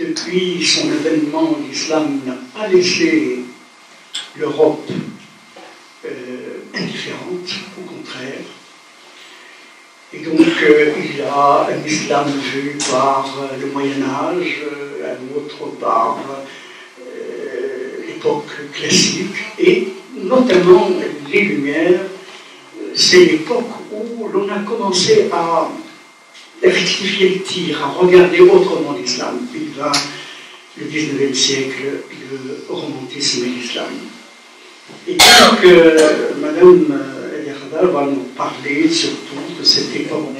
depuis son avènement, l'islam n'a pas laissé l'Europe indifférente, au contraire. Et donc, il y a un islam vu par le Moyen-Âge, un autre par l'époque classique, et notamment les Lumières. C'est l'époque où l'on a commencé à rectifier le tir, à regarder autrement l'islam. Puis va le 19e siècle, le romantisme et l'islam. Et donc, Madame Eliarada va nous parler surtout de cette époque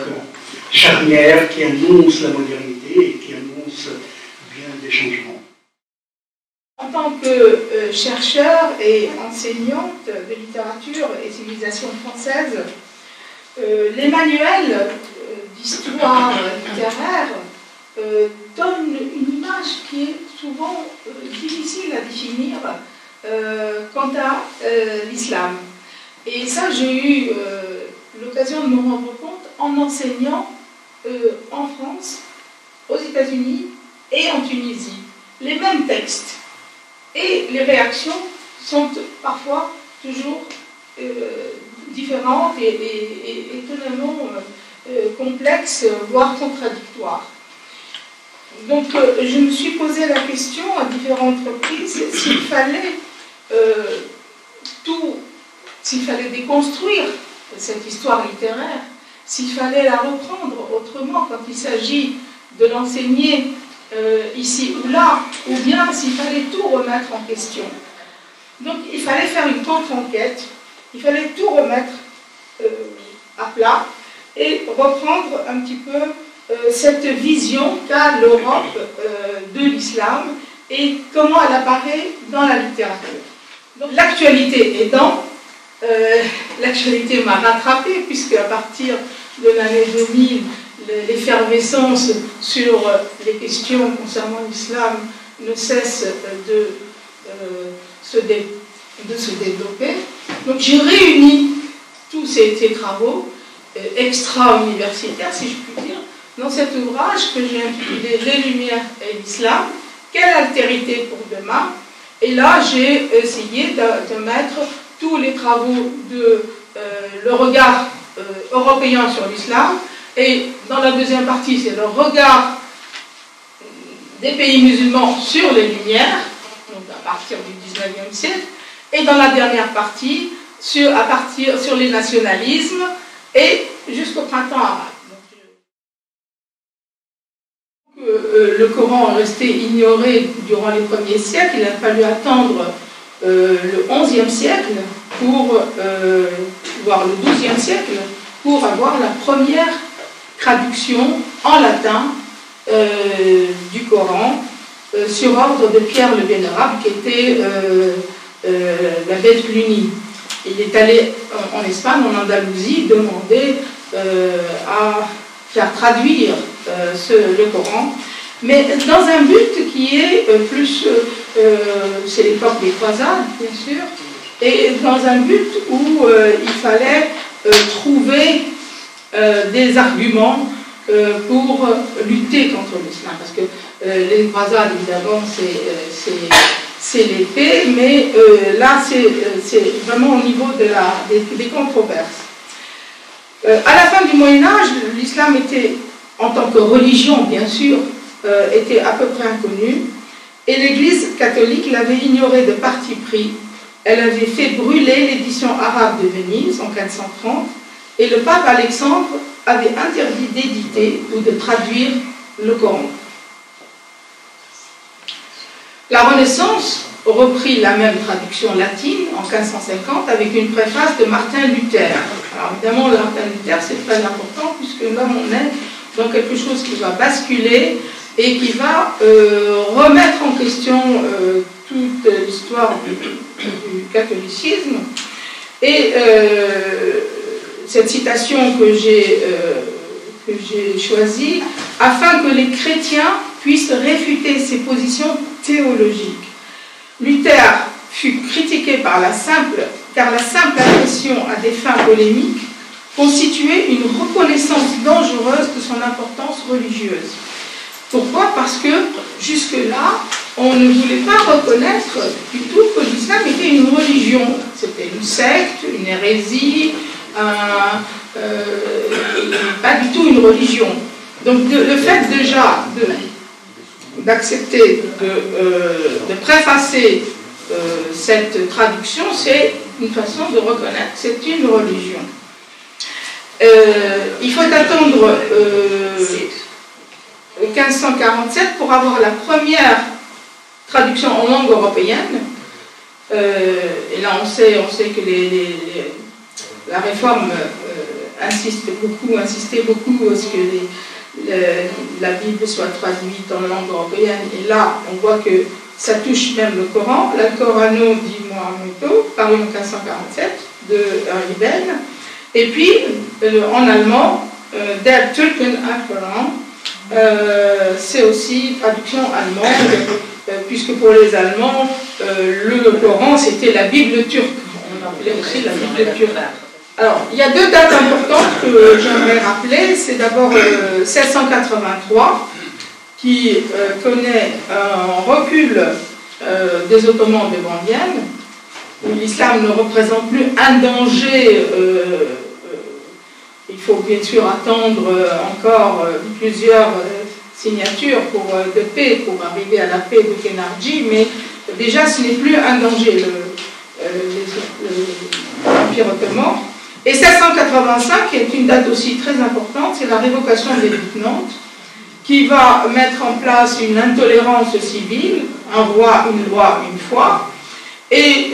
charnière qui annonce la modernité et qui annonce bien des changements. En tant que chercheur et enseignante de littérature et civilisation française, les manuels d'histoire littéraire donnent une image qui est souvent difficile à définir quant à l'islam. Et ça, j'ai eu l'occasion de me rendre compte en enseignant en France, aux États-Unis et en Tunisie. Les mêmes textes. Et les réactions sont parfois toujours différentes et étonnamment complexes, voire contradictoires. Donc je me suis posé la question à différentes reprises s'il fallait déconstruire cette histoire littéraire, s'il fallait la reprendre autrement quand il s'agit de l'enseigner ici ou là, ou bien s'il fallait tout remettre en question. Donc il fallait faire une contre-enquête, il fallait tout remettre à plat et reprendre un petit peu cette vision qu'a l'Europe de l'islam et comment elle apparaît dans la littérature. L'actualité aidant, l'actualité m'a rattrapée puisque à partir de l'année 2000, l'effervescence sur les questions concernant l'islam ne cesse de se développer. Donc j'ai réuni tous ces travaux extra-universitaires, si je puis dire, dans cet ouvrage que j'ai intitulé « Les Lumières et l'Islam, quelle altérité pour demain ?» Et là, j'ai essayé de mettre tous les travaux de le regard européen sur l'islam. Et dans la deuxième partie, c'est le regard des pays musulmans sur les Lumières, donc à partir du 19e siècle, et dans la dernière partie, sur les nationalismes, et jusqu'au printemps arabe. Le Coran est resté ignoré durant les premiers siècles, il a fallu attendre le 11e siècle, voire le 12e siècle, pour avoir la première traduction en latin du Coran sur ordre de Pierre le Vénérable, qui était l'abbé de Cluny. Il est allé en Espagne, en Andalousie, demander à faire traduire le Coran, mais dans un but qui est plus, c'est l'époque des croisades, bien sûr, et dans un but où il fallait trouver des arguments pour lutter contre l'islam, parce que les croisades, évidemment, c'est l'épée, mais là, c'est vraiment au niveau des controverses. À la fin du Moyen-Âge, l'islam était, en tant que religion, bien sûr, était à peu près inconnu, et l'Église catholique l'avait ignoré de parti pris. Elle avait fait brûler l'édition arabe de Venise en 1530, et le pape Alexandre avait interdit d'éditer ou de traduire le Coran. La Renaissance reprit la même traduction latine en 1550 avec une préface de Martin Luther. Alors évidemment, Martin Luther, c'est très important puisque là, on est dans quelque chose qui va basculer et qui va remettre en question toute l'histoire du catholicisme. Et cette citation que j'ai choisie, afin que les chrétiens puissent réfuter ces positions théologiques. Luther fut critiqué car la simple adhésion à des fins polémiques constituait une reconnaissance dangereuse de son importance religieuse. Pourquoi? Parce que jusque on ne voulait pas reconnaître du tout que l'islam était une religion. C'était une secte, une hérésie, pas du tout une religion. Donc le fait déjà d'accepter de préfacer cette traduction, c'est une façon de reconnaître que c'est une religion. Il faut attendre 1547 pour avoir la première traduction en langue européenne. Et là, on sait que la réforme insistait beaucoup à ce que la Bible soit traduite en langue européenne. Et là, on voit que ça touche même le Coran. L'Alcorano di Muhammad, paru en 1547, de Ribben. Et puis, en allemand, Der Türken Alkoran, c'est aussi traduction allemande, puisque pour les Allemands, le Coran, c'était la Bible turque. On appelait aussi la Bible turque. Alors, il y a deux dates importantes que j'aimerais rappeler. C'est d'abord 783, qui connaît un recul des Ottomans devant Vienne, où l'islam ne représente plus un danger. Il faut bien sûr attendre encore plusieurs signatures de paix pour arriver à la paix de Kenardji, mais déjà ce n'est plus un danger, l'Empire ottoman. Et 785, qui est une date aussi très importante, c'est la révocation des Édits de Nantes, qui va mettre en place une intolérance civile, un roi, une loi, une foi, et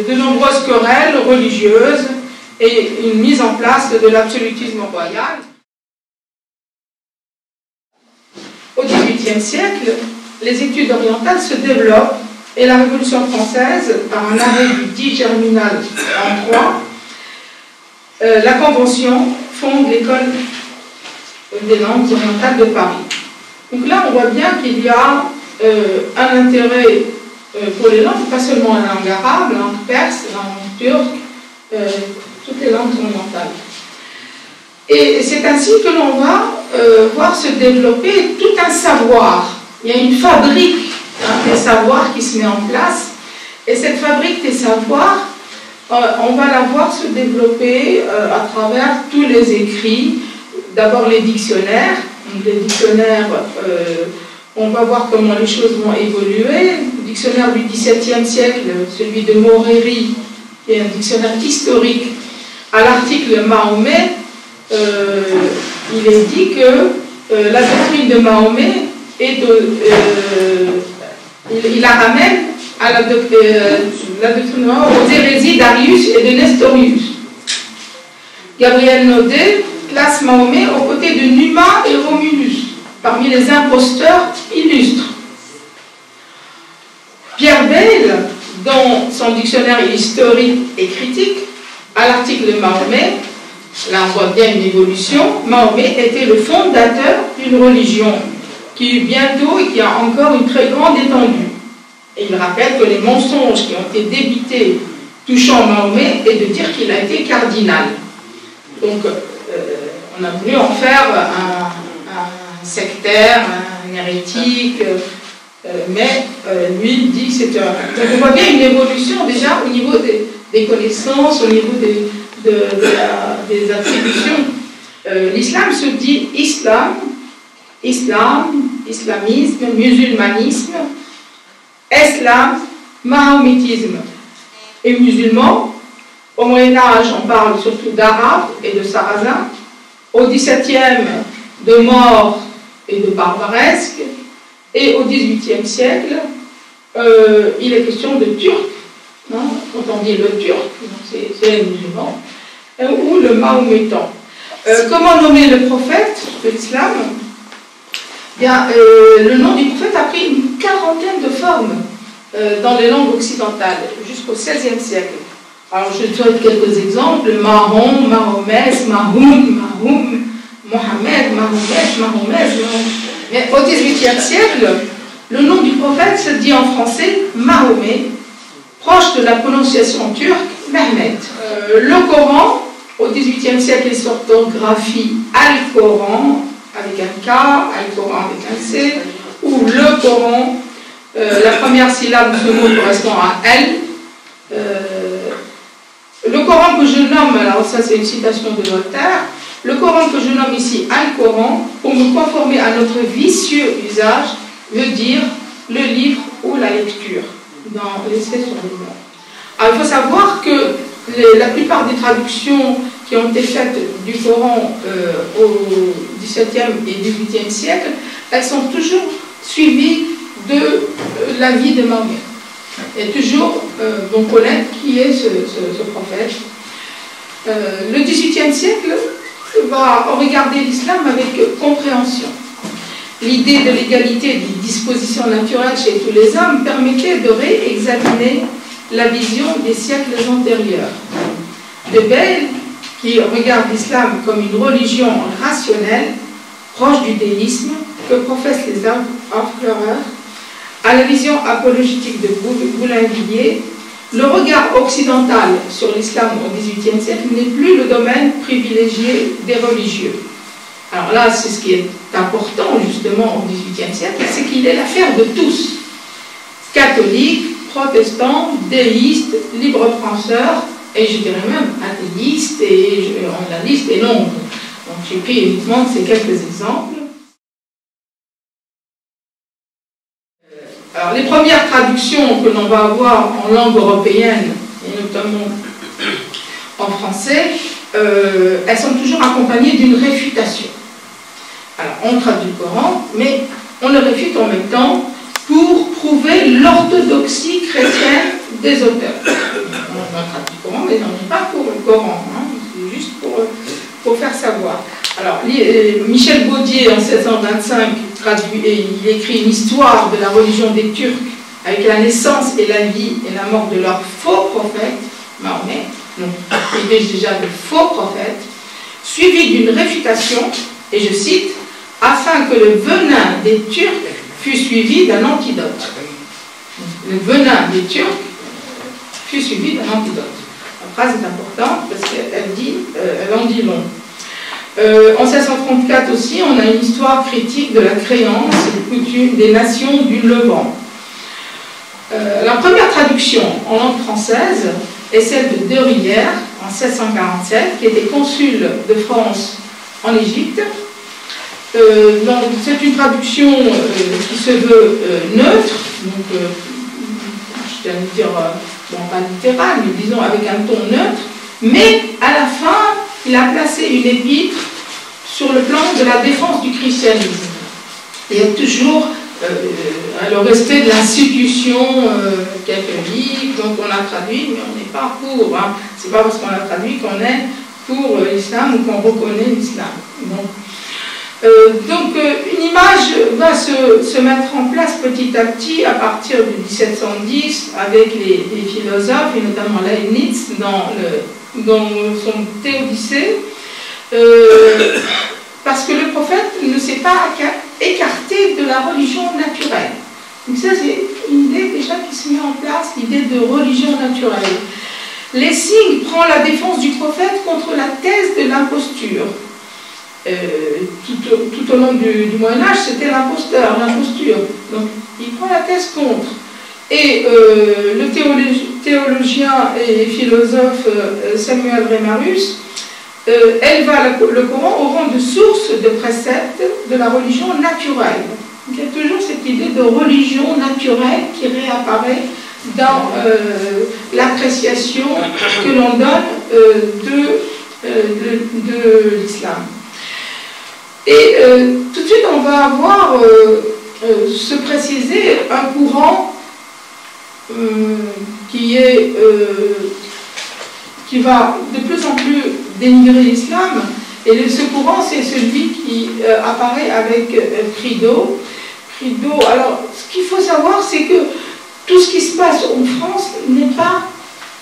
de nombreuses querelles religieuses, et une mise en place de l'absolutisme royal. Au XVIIIe siècle, les études orientales se développent et la Révolution française, par un arrêt du 10 Germinal en 3, la Convention fonde l'école des langues orientales de Paris. Donc là, on voit bien qu'il y a un intérêt pour les langues, pas seulement la langue arabe, la langue perse, la langue turque, toutes les langues orientales. Et c'est ainsi que l'on va voir se développer tout un savoir. Il y a une fabrique des savoirs qui se met en place, et cette fabrique des savoirs, on va la voir se développer à travers tous les écrits. D'abord les dictionnaires. Les dictionnaires, on va voir comment les choses vont évoluer. Le dictionnaire du XVIIe siècle, celui de Moreri, qui est un dictionnaire historique, à l'article Mahomet, il est dit que la doctrine de Mahomet est il la ramène à la doctrine de Mahomet aux hérésies d'Arius et de Nestorius. Gabriel Naudet classe Mahomet aux côtés de Numa et Romulus, parmi les imposteurs illustres. Pierre Bayle, dans son dictionnaire historique et critique, à l'article Mahomet, là on voit bien une évolution, Mahomet était le fondateur d'une religion qui bientôt et qui a encore une très grande étendue. Et il rappelle que les mensonges qui ont été débités touchant Mahomet est de dire qu'il a été cardinal. Donc on a voulu en faire un sectaire, un hérétique, mais lui dit que c'est un... Donc on voit bien une évolution déjà au niveau des connaissances, au niveau des attributions. L'islam se dit islam, islamisme, musulmanisme, islam, mahométisme. Et musulman, au Moyen-Âge, on parle surtout d'arabes et de sarrasins. Au XVIIe, de morts et de barbaresques. Et au XVIIIe siècle, il est question de turc. Non, quand on dit le turc, c'est les musulmans. Ou le mahométan. Comment nommer le prophète de l'islam? Bien, le nom du prophète a pris une quarantaine de formes dans les langues occidentales, jusqu'au XVIe siècle. Alors, je donne quelques exemples. Mahon, Mahomet, Mahoum, Mohamed, Mahomet. Mais au XVIIIe siècle, le nom du prophète se dit en français Mahomet, proche de la prononciation turque Mehmet. Le Coran, au XVIIIe siècle, est s'orthographie Al-Coran avec un K, Al-Coran avec un C, ou le Coran. La première syllabe de ce mot correspond à elle. Le Coran que je nomme, alors ça c'est une citation de Voltaire, le Coran que je nomme ici Al-Coran, pour me conformer à notre vicieux usage, veut dire le livre ou la lecture, dans l'essai sur les morts. Alors il faut savoir que la plupart des traductions qui ont été faites du Coran au XVIIe et XVIIIe siècle, elles sont toujours suivies de la vie de Mahomet. Et toujours, on connaît qui est ce prophète. Le XVIIIe siècle va regarder l'islam avec compréhension. L'idée de l'égalité des dispositions naturelles chez tous les hommes permettait de réexaminer la vision des siècles antérieurs. De Bayle, qui regarde l'islam comme une religion rationnelle, proche du déisme que professent les empereurs, à la vision apologétique de Boulainvilliers, le regard occidental sur l'islam au XVIIIe siècle n'est plus le domaine privilégié des religieux. Alors là, c'est ce qui est important justement au XVIIIe siècle, c'est qu'il est l'affaire de tous. Catholiques, protestants, déistes, libre-penseurs, et je dirais même athéistes, et on la liste est longue. Donc j'ai pris uniquement ces quelques exemples. Alors, les premières traductions que l'on va avoir en langue européenne, et notamment en français, elles sont toujours accompagnées d'une réfutation. Alors, on traduit le Coran, mais on le réfute en même temps pour prouver l'orthodoxie chrétienne des auteurs. On traduit le Coran, mais on n'est pas pour le Coran, hein, c'est juste pour faire savoir. Alors, Michel Baudier, en 1625, traduit et il écrit une histoire de la religion des Turcs avec la naissance et la vie et la mort de leur faux prophète, Mahomet, donc il est déjà de faux prophètes, suivi d'une réfutation, et je cite, afin que le venin des Turcs fût suivi d'un antidote. Le venin des Turcs fut suivi d'un antidote. La phrase est importante parce qu'elle en dit long. En 1634 aussi, on a une histoire critique de la créance et coutume des nations du Levant. La première traduction en langue française est celle de De Rivière en 1647, qui était consul de France en Égypte. C'est une traduction qui se veut neutre, donc je tiens à dire, bon, pas littéral, mais disons avec un ton neutre, mais à la fin, il a placé une épître sur le plan de la défense du christianisme. Il y a toujours le respect de l'institution catholique, donc on a traduit, mais on n'est pas pour. Hein. C'est pas parce qu'on a traduit qu'on est pour l'islam ou qu'on reconnaît l'islam. Bon. Donc une image va se mettre en place petit à petit à partir de 1710 avec les philosophes, et notamment Leibniz dans son Théodicée, parce que le prophète ne s'est pas écarté de la religion naturelle. Donc ça c'est une idée déjà qui se met en place, l'idée de religion naturelle. Lessing prend la défense du prophète contre la thèse de l'imposture. Tout au long du Moyen-Âge, c'était l'imposture. Donc, il prend la thèse contre. Et le théologien et philosophe Samuel Reimarus éleva le Coran au rang de source de préceptes de la religion naturelle. Donc, il y a toujours cette idée de religion naturelle qui réapparaît dans l'appréciation que l'on donne de l'islam. Et tout de suite, on va avoir se préciser un courant qui va de plus en plus dénigrer l'islam. Et ce courant, c'est celui qui apparaît avec Prideaux. Alors, ce qu'il faut savoir, c'est que tout ce qui se passe en France n'est pas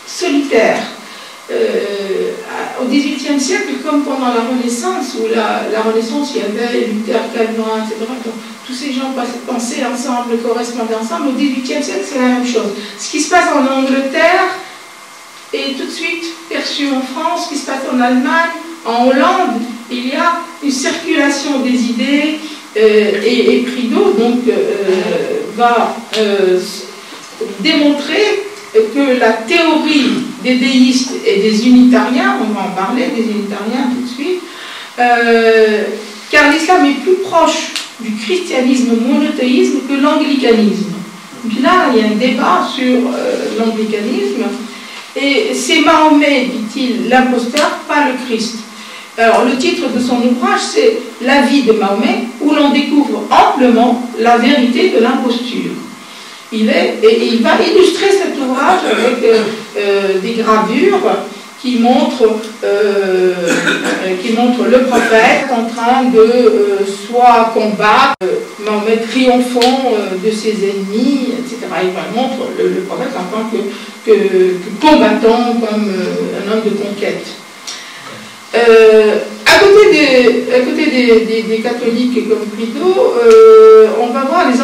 solitaire. Au XVIIIe siècle, comme pendant la Renaissance, où la Renaissance, il y avait Luther, Calvin, etc. Donc, tous ces gens pensaient ensemble, correspondaient ensemble. Au XVIIIe siècle, c'est la même chose. Ce qui se passe en Angleterre est tout de suite perçu en France. Ce qui se passe en Allemagne, en Hollande, il y a une circulation des idées Et Prideaux donc, va démontrer que la théorie des déistes et des unitariens, on va en parler, des unitariens tout de suite, car l'islam est plus proche du christianisme monothéisme que l'anglicanisme. Puis là, il y a un débat sur l'anglicanisme, et c'est Mahomet, dit-il, l'imposteur, pas le Christ. Alors, le titre de son ouvrage, c'est « La vie de Mahomet », où l'on découvre amplement la vérité de l'imposture. Il va illustrer cet ouvrage avec des gravures qui montrent le prophète en train de soit combattre, Mahomet triomphant de ses ennemis, etc. Il montre le prophète en tant que combattant, comme un homme de conquête. À côté des catholiques comme Prideaux, on va voir les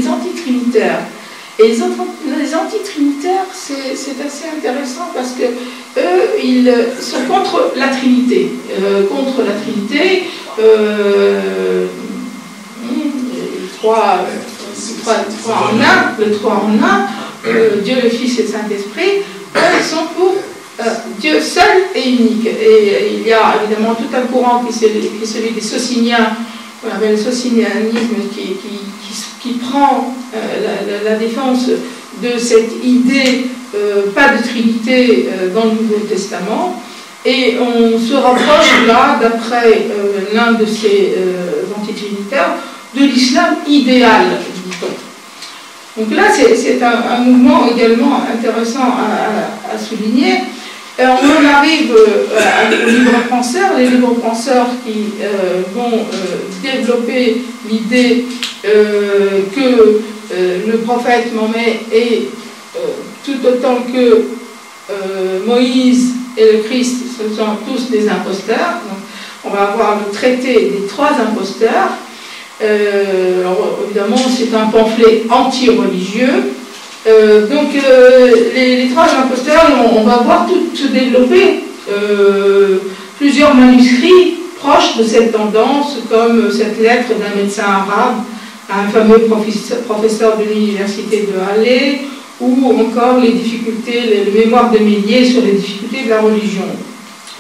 antitrinitaires. Et les antitrinitaires, c'est assez intéressant parce que eux, ils sont contre la Trinité. Le trois en un, Dieu le Fils et le Saint-Esprit, ils sont pour Dieu seul et unique. Et il y a évidemment tout un courant qui est celui des Sociniens, qu'on appelle le socinianisme, qui prend la défense de cette idée, pas de Trinité dans le Nouveau Testament. Et on se rapproche là, d'après l'un de ces antitrinitaires, de l'islam idéal, dit-on. Donc là, c'est un mouvement également intéressant à souligner. On en arrive aux libres-penseurs, les libres-penseurs qui vont développer l'idée que le prophète Mahomet est tout autant que Moïse et le Christ, ce sont tous des imposteurs. Donc, on va avoir le traité des trois imposteurs. Alors, évidemment, c'est un pamphlet anti-religieux. Donc les trois imposteurs, on va voir tout se développer, plusieurs manuscrits proches de cette tendance, comme cette lettre d'un médecin arabe à un fameux professeur de l'université de Halle, ou encore les difficultés, le mémoire de Méliès sur les difficultés de la religion.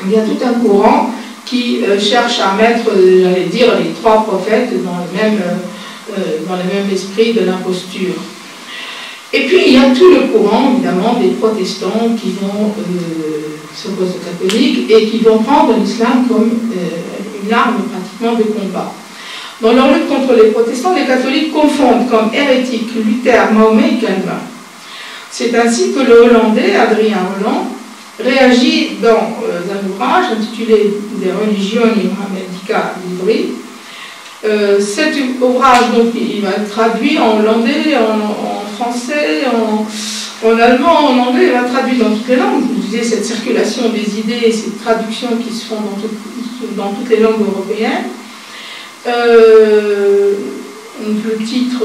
Il y a tout un courant qui cherche à mettre, j'allais dire, les trois prophètes dans le même esprit de l'imposture. Et puis il y a tout le courant, évidemment, des protestants qui vont s'opposer aux catholiques et qui vont prendre l'islam comme une arme pratiquement de combat. Dans leur lutte contre les protestants, les catholiques confondent comme hérétiques Luther, Mahomet et Calvin. C'est ainsi que le Hollandais, Adrien Holland, réagit dans un ouvrage intitulé De Religione Mohammedica Libri. Cet ouvrage, donc, il va être traduit en hollandais, en français, en allemand, en anglais, il va être traduit dans toutes les langues. Vous disiez, cette circulation des idées, ces traductions qui se font dans toutes les langues européennes. Le titre,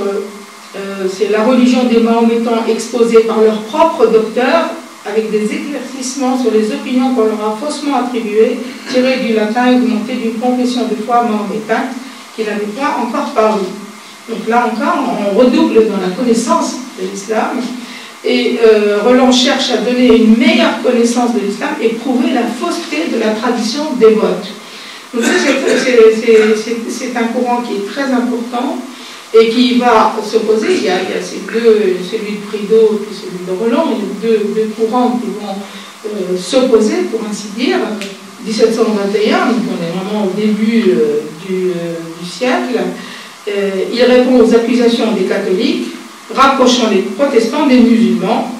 c'est La religion des Mahométans exposée par leurs propres docteurs, avec des éclaircissements sur les opinions qu'on leur a faussement attribuées, tirées du latin et augmentées d'une confession de foi mahométane qui n'avait pas encore paru. Donc là encore, on redouble dans la connaissance de l'islam, et Roland cherche à donner une meilleure connaissance de l'islam et prouver la fausseté de la tradition dévote. Donc c'est un courant qui est très important et qui va s'opposer. Il y a ces deux, celui de Prideaux et celui de Roland, il y a deux courants qui vont s'opposer, pour ainsi dire. 1721, donc on est vraiment au début du siècle. Il répond aux accusations des catholiques, rapprochant les protestants des musulmans,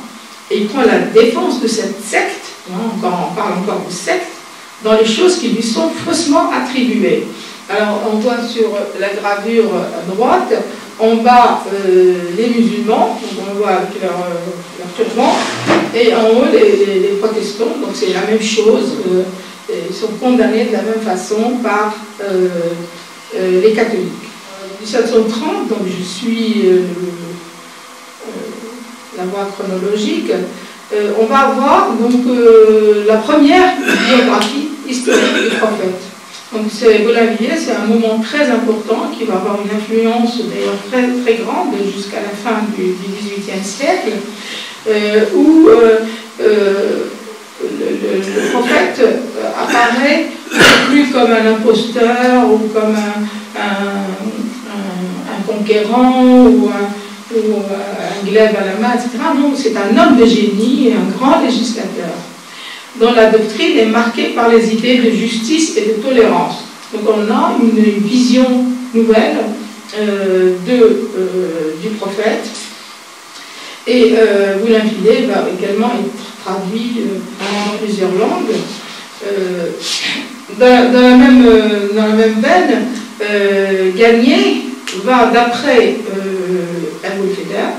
et il prend la défense de cette secte, on parle encore de secte, dans les choses qui lui sont faussement attribuées. Alors on voit sur la gravure à droite, en bas les musulmans, donc on voit avec leur turban, et en haut les protestants, donc c'est la même chose, ils sont condamnés de la même façon par les catholiques. 1730, donc je suis la voie chronologique, on va avoir donc la première biographie historique du prophète. Donc Boulainvilliers, c'est un moment très important qui va avoir une influence d'ailleurs très, très grande jusqu'à la fin du XVIIIe siècle, où le prophète apparaît plus comme un imposteur ou comme un conquérant ou un glaive à la main, etc. Non, c'est un homme de génie et un grand législateur, dont la doctrine est marquée par les idées de justice et de tolérance. Donc on a une vision nouvelle du prophète. Et Boulainvilliers va également être traduit dans plusieurs langues. Dans la même veine, Gagné va, d'après Abou-el-Feder,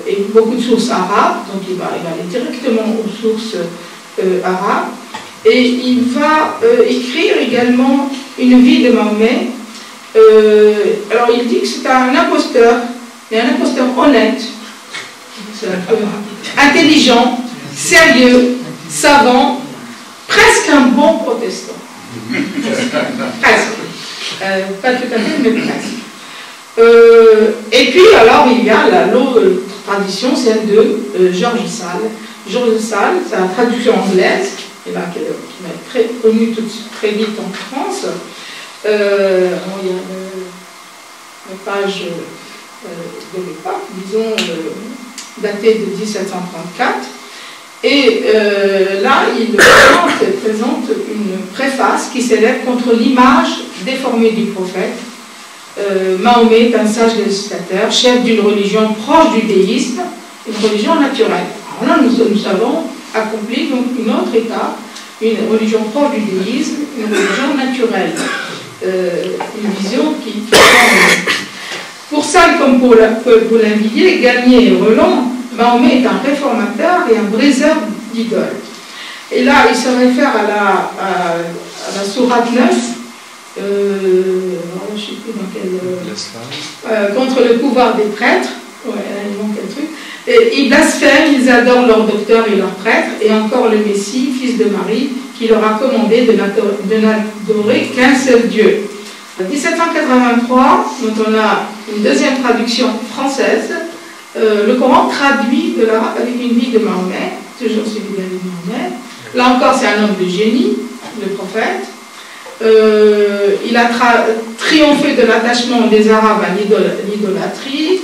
et beaucoup de sources arabes, donc il va aller directement aux sources arabes, et il va écrire également une vie de Mahomet. Alors il dit que c'est un imposteur, mais un imposteur honnête, intelligent, sérieux, savant, presque un bon protestant. Presque. Pas tout à fait, mais presque. Et puis, alors, il y a l'autre tradition, celle de Georges Sale. Georges Sale, c'est la traduction anglaise, qui va être très connue très vite en France. Il y a la page de l'époque, disons, datée de 1734. Et là, il présente une préface qui s'élève contre l'image déformée du prophète. Mahomet est un sage législateur, chef d'une religion proche du déisme, une religion naturelle. Alors là, nous avons accompli donc une autre étape, une religion proche du déisme, une religion naturelle. Une vision qui pour Sale comme pour Boulainvilliers, Gagné et Roland, Mahomet est un réformateur et un briseur d'idoles. Et là, il se réfère à la sourate 9, je ne sais plus dans quel... contre le pouvoir des prêtres. Ouais, il manque un truc. Et ils blasphèment, ils adorent leur docteur et leur prêtre, et encore le Messie, fils de Marie, qui leur a commandé de n'adorer qu'un seul Dieu. En 1783, donc on a une deuxième traduction française, le Coran traduit de l'arabe avec une vie de Mahomet, toujours celui de Mahomet. Là encore, c'est un homme de génie, le prophète. Il a triomphé de l'attachement des Arabes à l'idolâtrie.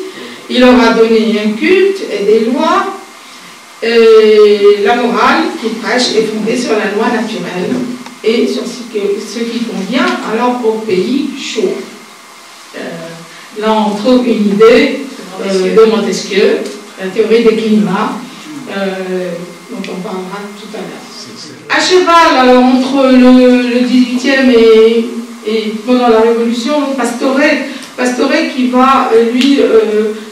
Il leur a donné un culte et des lois. Et la morale qu'il prêche est fondée sur la loi naturelle et sur ce qui convient alors au pays chaud. Là, on trouve une idée de Montesquieu, la théorie des climats, dont on parlera tout à l'heure. À cheval entre le 18e et pendant la Révolution, Pastore qui va lui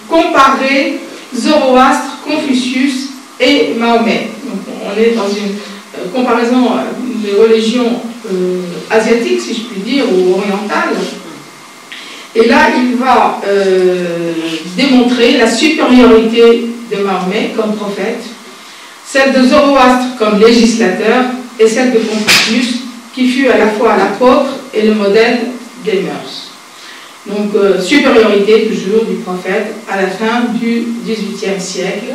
comparer Zoroastre, Confucius et Mahomet. Donc on est dans une comparaison de religions asiatiques, si je puis dire, ou orientales. Et là, il va démontrer la supériorité de Mahomet comme prophète, celle de Zoroastre comme législateur, et celle de Confucius, qui fut à la fois l'apôtre et le modèle des mœurs. Donc, supériorité toujours du prophète à la fin du XVIIIe siècle.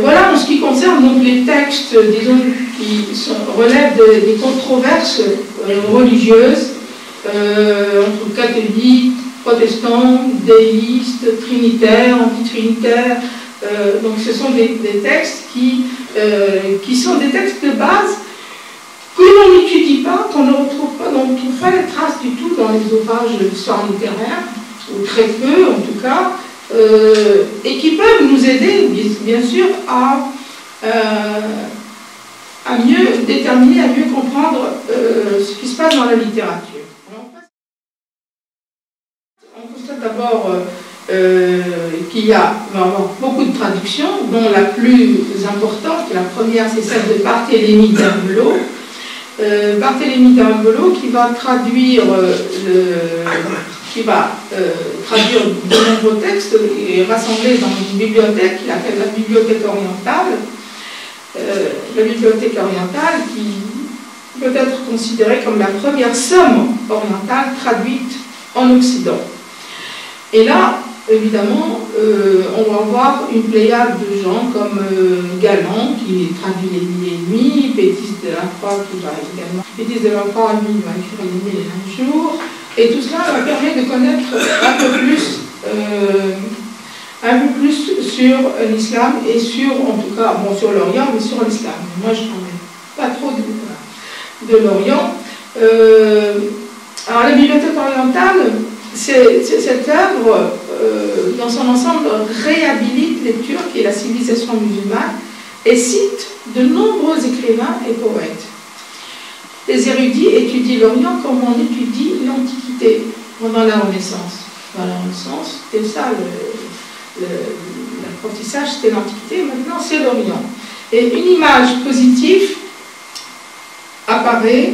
Voilà en ce qui concerne donc les textes, disons, qui relèvent des controverses religieuses entre catholiques, protestants, déistes, trinitaires, antitrinitaires. Donc ce sont des textes qui sont des textes de base que l'on n'étudie pas, qu'on ne retrouve pas, dont on ne trouve pas les traces du tout dans les ouvrages d'histoire littéraire, ou très peu en tout cas, et qui peuvent nous aider, bien sûr, à mieux déterminer, à mieux comprendre ce qui se passe dans la littérature. On constate d'abord qu'il y a beaucoup de traductions, dont la plus importante, la première, c'est celle de Barthélemy d'Herbelot. Barthélemy d'Herbelot qui va traduire de nombreux textes et rassembler dans une bibliothèque qu'il appelle la bibliothèque orientale. La bibliothèque orientale peut être considérée comme la première somme orientale traduite en Occident. Et là, évidemment, on va voir une pléiade de gens comme Galland, qui traduit les mille et nuits, Bétis de la Croix, qui va également. Bétis de la Croix, lui, va écrire les mille et un jours. Et tout cela va permettre de connaître un peu plus sur l'islam et sur, en tout cas, bon, sur l'Orient, mais sur l'islam. Moi, je ne parle pas trop de l'Orient. Alors, la bibliothèque orientale, cette œuvre, dans son ensemble, réhabilite les Turcs et la civilisation musulmane et cite de nombreux écrivains et poètes. Les érudits étudient l'Orient comme on étudie l'Antiquité pendant la Renaissance. Dans la Renaissance, c'était ça, l'apprentissage, c'était l'Antiquité, maintenant c'est l'Orient. Et une image positive apparaît,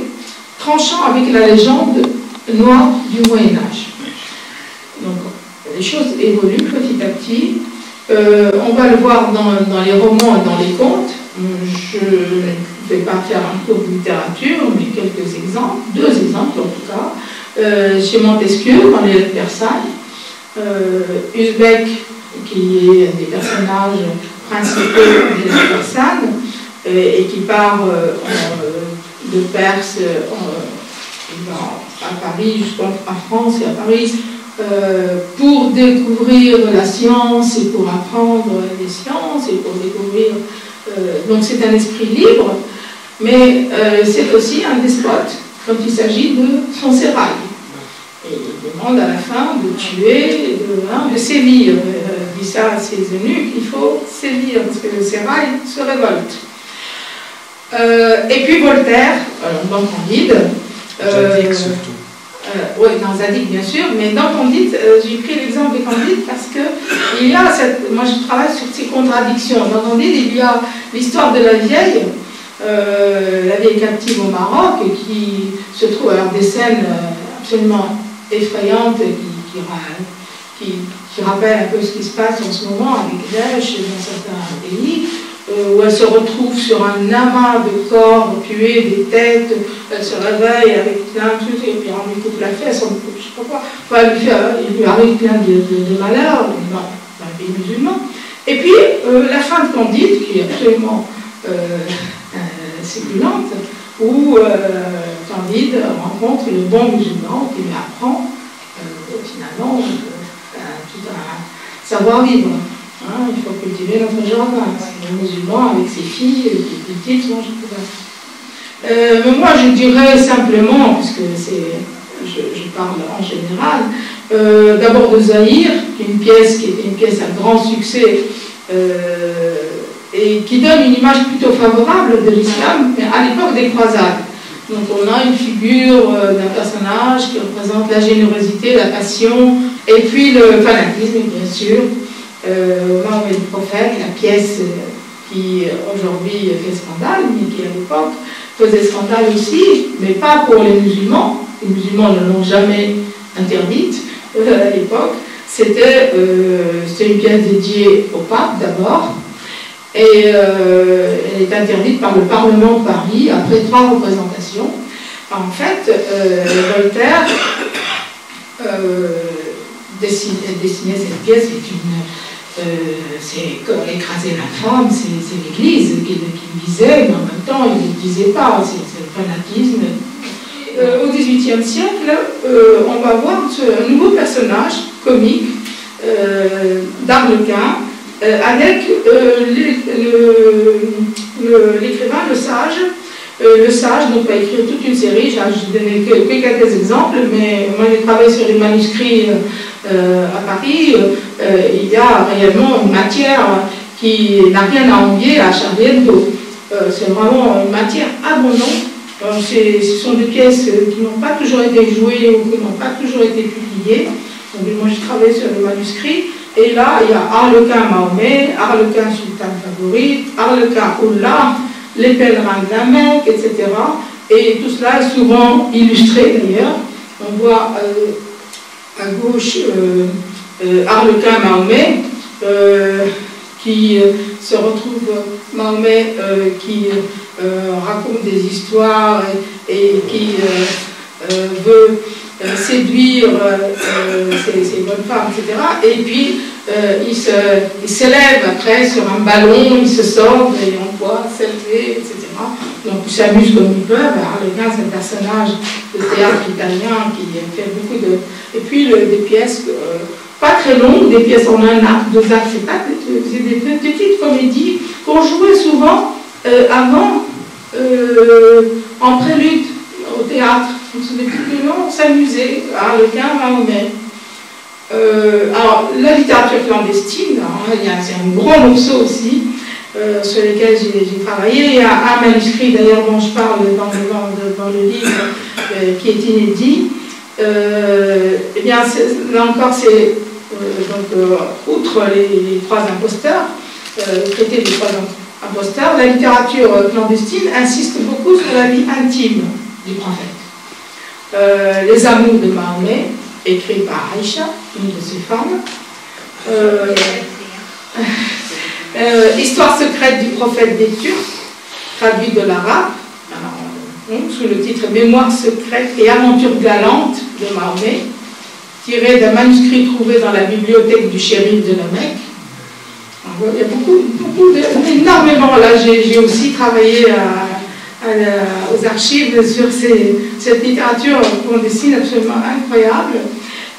tranchant avec la légende noire du Moyen-Âge. Donc, les choses évoluent petit à petit. On va le voir dans les romans et dans les contes. Je ne vais pas faire un cours de littérature, mais quelques exemples, 2 exemples en tout cas. Chez Montesquieu, dans les lettres de Versailles, Usbek, qui est un des personnages principaux des lettres de Versailles, et qui part de Perse à Paris, jusqu'en France et à Paris, pour découvrir la science et pour apprendre les sciences et pour découvrir. Donc c'est un esprit libre, mais c'est aussi un despote quand il s'agit de son sérail. Et il demande à la fin de tuer, de sévir. Il dit ça à ses eunuques, il faut sévir parce que le sérail se révolte. Et puis Voltaire, dans Candide. Zadig surtout. Oui, dans Zadig bien sûr, mais dans Candide, j'ai pris l'exemple de Candide parce que il y a moi je travaille sur ces contradictions. Dans Candide, il y a l'histoire de la vieille captive au Maroc, qui se trouve alors des scènes absolument effrayantes qui rappellent un peu ce qui se passe en ce moment avec Daesh dans certains pays. Où elle se retrouve sur un amas de corps tués, des têtes, elle se réveille avec plein de trucs, et puis on lui coupe la fesse, on lui coupe je sais pas quoi. Enfin, il lui arrive plein de malheurs dans le pays musulman. Et puis, la fin de Candide, qui est absolument succulente, où Candide rencontre le bon musulman qui lui apprend finalement tout un savoir-vivre. Il faut cultiver notre jardin. Le musulman avec ses filles qui petites mangent tout ça. Mais moi je dirais simplement, puisque je parle en général, d'abord de Zahir, qui était une pièce à grand succès et qui donne une image plutôt favorable de l'islam, mais à l'époque des croisades. Donc on a une figure d'un personnage qui représente la générosité, la passion, et puis le fanatisme, bien sûr. Mahomet le prophète, la pièce qui aujourd'hui fait scandale, mais qui à l'époque faisait scandale aussi, mais pas pour les musulmans. Les musulmans ne l'ont jamais interdite à l'époque. C'était une pièce dédiée au pape d'abord, et elle est interdite par le Parlement de Paris après 3 représentations. En fait, Voltaire dessinait cette pièce c'est comme écraser la femme, c'est l'Église qui visait, mais en même temps il ne disait pas, c'est le fanatisme. Au XVIIIe siècle, on va voir un nouveau personnage comique d'Arlequin avec l'écrivain Le Sage. Le Sage, donc, va écrire toute une série. Je donné que quelques exemples, mais moi j'ai travaillé sur les manuscrits à Paris. Il y a réellement une matière qui n'a rien à envier à Charlie Hebdo. C'est vraiment une matière abondante. Ce sont des pièces qui n'ont pas toujours été jouées ou qui n'ont pas toujours été publiées. Donc, moi j'ai travaillé sur les manuscrits. Et là, il y a Arlequin Mahomet, Arlequin Sultan Favorite, Arlequin Ullah, les pèlerins de la Mecque, etc. Et tout cela est souvent illustré d'ailleurs. On voit à gauche Arlequin Mahomet, qui se retrouve, Mahomet qui raconte des histoires et qui veut séduire ces bonnes femmes, etc. Et puis il s'élève après sur un ballon, il se sort et on voit s'élever, etc. Donc ils s'amusent comme ils peuvent. Harlequin, c'est un personnage de théâtre italien qui fait beaucoup de... Et puis des pièces pas très longues, des pièces en un acte, deux actes, c'est des petites comédies qu'on jouait souvent avant, en prélude au théâtre. Donc c'est des petits violons, on s'amusait, Harlequin, Mahomet. Alors, la littérature clandestine, il y a un gros morceau aussi, sur lesquels j'ai travaillé. Il y a un manuscrit d'ailleurs dont je parle dans le livre qui est inédit. Eh bien, là encore, c'est outre les trois imposteurs, le traité des trois imposteurs, la littérature clandestine insiste beaucoup sur la vie intime du prophète. Les amours de Mahomet, écrit par Aïcha, une de ses femmes. Histoire secrète du prophète des Turcs, traduit de l'arabe, sous le titre Mémoire secrète et aventure galante de Mahomet, tiré d'un manuscrit trouvé dans la bibliothèque du shérif de la Mecque. Il y a énormément, là j'ai aussi travaillé aux archives sur cette littérature clandestine absolument incroyable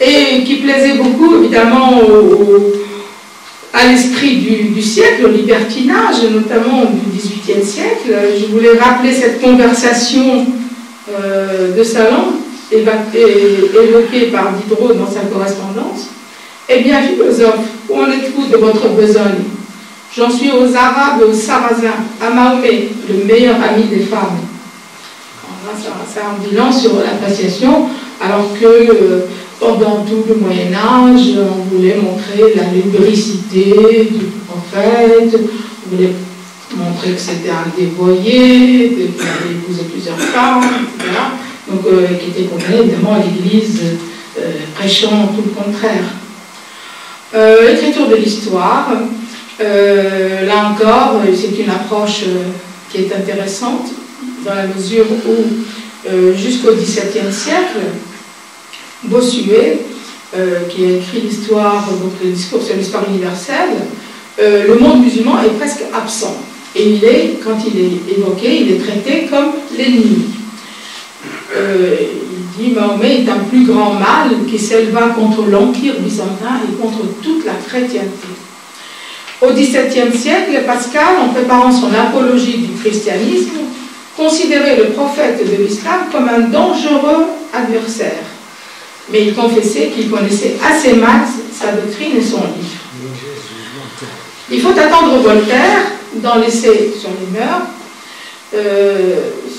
et qui plaisait beaucoup évidemment à l'esprit du siècle, au libertinage, notamment du XVIIIe siècle. Je voulais rappeler cette conversation de salon évoquée par Diderot dans sa correspondance. Eh bien, philosophe, où en êtes-vous de votre besogne? J'en suis aux Arabes et aux Sarrasins, à Mahomet, le meilleur ami des femmes. Ça en bilan sur l'appréciation, alors que pendant tout le Moyen-Âge, on voulait montrer la lubricité du prophète, on voulait montrer que c'était un dévoyé, qu'il avait épousé plusieurs femmes, etc. Donc, qui était condamné évidemment à l'Église, prêchant tout le contraire. L'écriture de l'histoire, là encore, c'est une approche qui est intéressante, dans la mesure où, jusqu'au XVIIe siècle, Bossuet, qui a écrit l'histoire, donc le discours sur l'histoire universelle, le monde musulman est presque absent. Et quand il est évoqué, il est traité comme l'ennemi. Il dit Mahomet est un plus grand mal qui s'éleva contre l'Empire byzantin et contre toute la chrétienté. Au XVIIe siècle, Pascal, en préparant son apologie du christianisme, considérait le prophète de l'islam comme un dangereux adversaire. Mais il confessait qu'il connaissait assez mal sa doctrine et son livre. Il faut attendre Voltaire, dans l'essai sur les mœurs,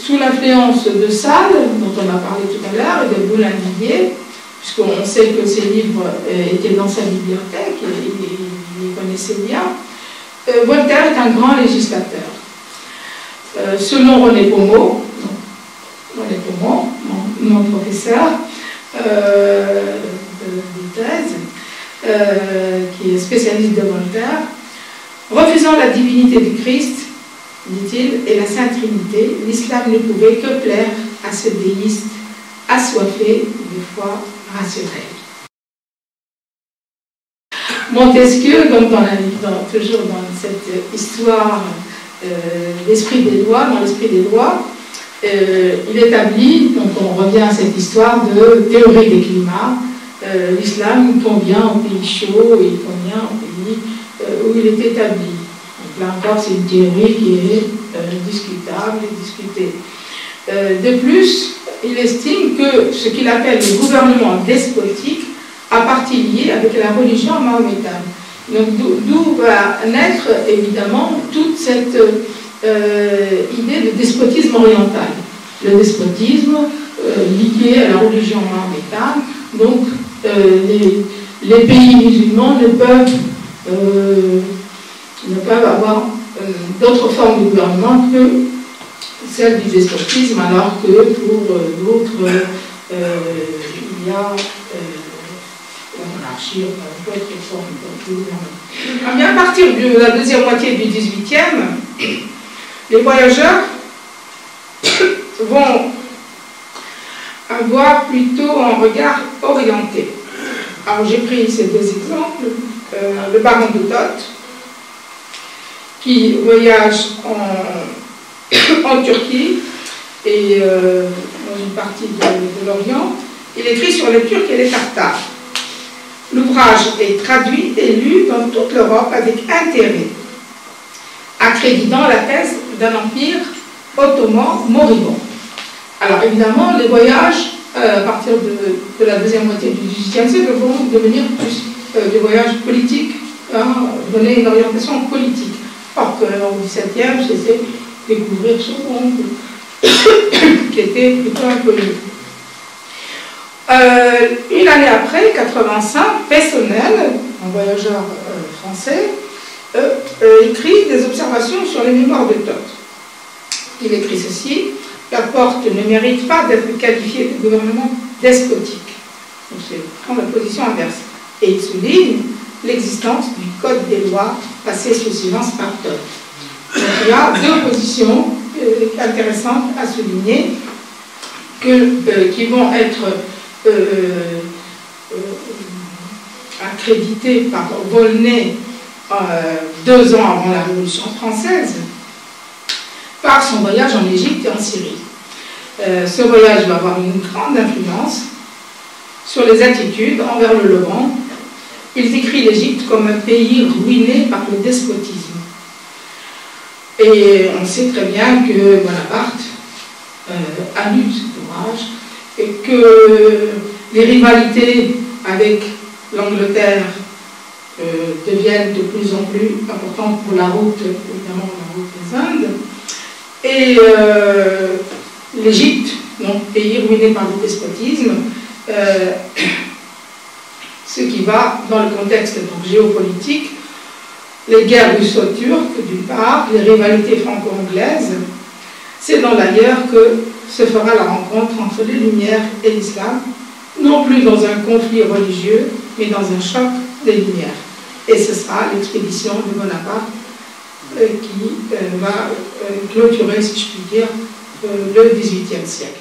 sous l'influence de Sales, dont on a parlé tout à l'heure, et de Boulainvilliers, puisqu'on sait que ces livres étaient dans sa bibliothèque, et il les connaissait bien. Voltaire est un grand législateur. Selon René Pommeau, mon professeur de thèse, qui est spécialiste de Voltaire, refusant la divinité du Christ, dit-il, et la Sainte Trinité, l'islam ne pouvait que plaire à ce déiste assoiffé de foi rationnelle. Montesquieu, donc toujours dans cette histoire l'esprit des lois, dans l'esprit des lois, il établit, donc on revient à cette histoire de théorie des climats, l'islam convient aux pays chauds et il convient aux pays où il est établi. Donc là encore, c'est une théorie qui est discutable et discutée. De plus, il estime que ce qu'il appelle le gouvernement despotique a partie liée avec la religion mahométane. Donc d'où va naître évidemment toute cette idée de despotisme oriental. Le despotisme lié à la religion mahométane. Donc les pays musulmans ne peuvent avoir d'autres formes de gouvernement que celle du despotisme, alors que pour d'autres, il y a la monarchie, d'autres formes de gouvernement. À partir de la deuxième moitié du XVIIIe, les voyageurs vont avoir plutôt un regard orienté. Alors j'ai pris ces deux exemples, le baron de Todt, qui voyage en Turquie et dans une partie de l'Orient. Il écrit sur les Turcs et les Tartares. L'ouvrage est traduit et lu dans toute l'Europe avec intérêt, accréditant la thèse d'un empire ottoman moribond. Alors évidemment, les voyages, à partir de la deuxième moitié du XVIIIe siècle, vont devenir plus des voyages politiques, donner une orientation politique. Or qu'au XVIIe, c'était découvrir ce monde qui était plutôt inconnu. Une année après, 85, Peyssonnel, un voyageur français, écrit des observations sur les mémoires de Todt. Il écrit ceci: la Porte ne mérite pas d'être qualifiée de gouvernement despotique. Donc c'est prendre la position inverse. Et il souligne l'existence du code des lois passé sous silence par Todt. Donc il y a deux positions intéressantes à souligner qui vont être accréditées par Volney 2 ans avant la Révolution française, par son voyage en Égypte et en Syrie. Ce voyage va avoir une grande influence sur les attitudes envers le Levant. Il décrit l'Égypte comme un pays ruiné par le despotisme. Et on sait très bien que Bonaparte a lu cet ouvrage et que les rivalités avec l'Angleterre deviennent de plus en plus importantes pour la route, évidemment la route des Indes. Et l'Égypte, donc pays ruiné par le despotisme, ce qui va dans le contexte donc, géopolitique, les guerres russo-turques d'une part, les rivalités franco-anglaises. C'est dans l'ailleurs que se fera la rencontre entre les Lumières et l'islam, non plus dans un conflit religieux, mais dans un choc des Lumières. Et ce sera l'expédition de Bonaparte qui va clôturer, si je puis dire, le XVIIIe siècle.